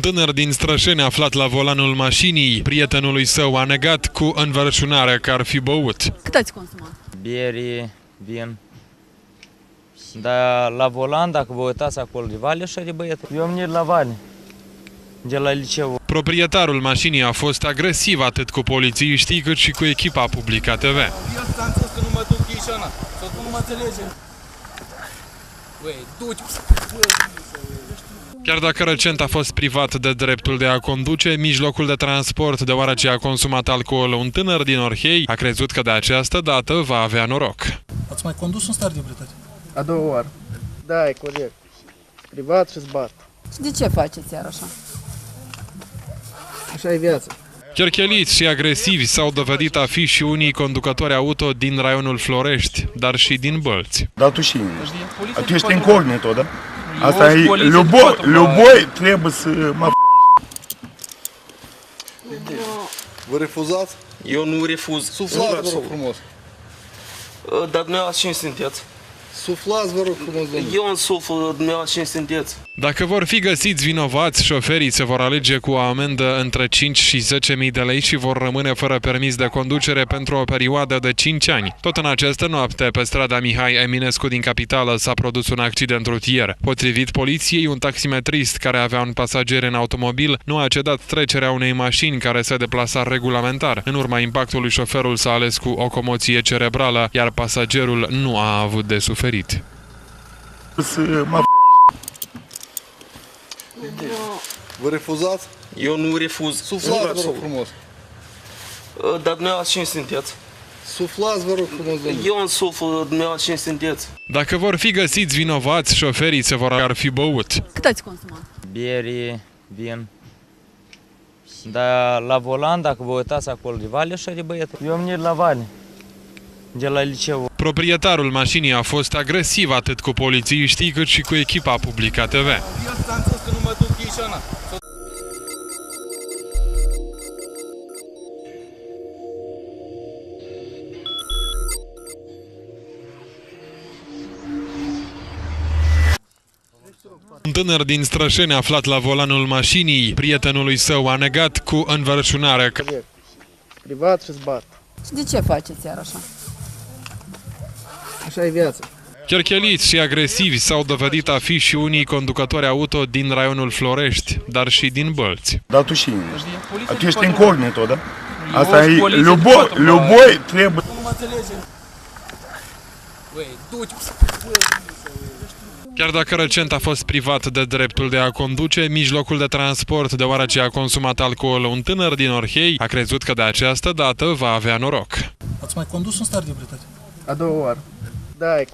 Un tânăr din Strășeni aflat la volanul mașinii, prietenului său a negat cu înverșunare că ar fi băut. Cât ați consumat? Beri, vin. Dar la volan, dacă vă uitați acolo, de vale așa de băiete. Eu am venit la vale, de la liceu. Proprietarul mașinii a fost agresiv atât cu polițiștii cât și cu echipa Publica TV. Eu ți-am spus că nu mă duc Chișana, sau tu nu mă înțelege. Băi, duci. Chiar dacă recent a fost privat de dreptul de a conduce mijlocul de transport deoarece a consumat alcool, un tânăr din Orhei a crezut că de această dată va avea noroc. Ați mai condus în stare de ebritate? A doua oară. Da, e corect. Privat și zbat. Și de ce faceți iar așa? Așa e viața. Chercheliți și agresivi s-au dovedit a fi și unii conducători auto din raionul Florești, dar și din Bălți. Dar tu și tu ești incognito, da? Asta e, любой trebuie să mă Vă refuzați? Eu nu refuz. Suflați, vă rog frumos. Dar dumneavoastră cine sunteți? Suflați, vă rog frumos, domnule. Eu îmi suflu, dumneavoastră cine sunteți? Dacă vor fi găsiți vinovați, șoferii se vor alege cu o amendă între 5 și 10.000 de lei și vor rămâne fără permis de conducere pentru o perioadă de 5 ani. Tot în această noapte, pe strada Mihai Eminescu din capitală s-a produs un accident rutier. Potrivit poliției, un taximetrist care avea un pasager în automobil nu a cedat trecerea unei mașini care se deplasa regulamentar. În urma impactului, șoferul s-a ales cu o comoție cerebrală, iar pasagerul nu a avut de suferit. Vă refuzați? Eu nu refuz. Suflați, vă rog frumos. Dar dumneavoastră cine sunteți? Suflați, vă rog frumos, domnule. Eu îmi suflu, dumneavoastră cine sunteți? Dacă vor fi găsiți vinovați, șoferii se vor ar fi băut. Cât ați consumat? Beri, vin. Dar la volan, dacă vă uitați acolo, de vale așa de băiete. Eu am venit la vale, de la liceu. Proprietarul mașinii a fost agresiv atât cu polițiștii cât și cu echipa Publica TV. Eu ți-am spus că nu mă duc Chișana. Un tânăr din Strășeni aflat la volanul mașinii, prietenului său a negat cu înverșunare că Privat și zbat. Și de ce faceți iar așa? Așa e viața. chercheliți și agresivi s-au dovedit a fi și unii conducători auto din raionul Florești, dar și din Bălți. Dar tu și tu ești incognito, da? Asta e, любой trebuie. Nu mă înțelege. Băi, duci. Chiar dacă recent a fost privat de dreptul de a conduce mijlocul de transport deoarece a consumat alcool, un tânăr din Orhei a crezut că de această dată va avea noroc. Ați mai condus în stare de ebritate? A doua oară. Da, e corect.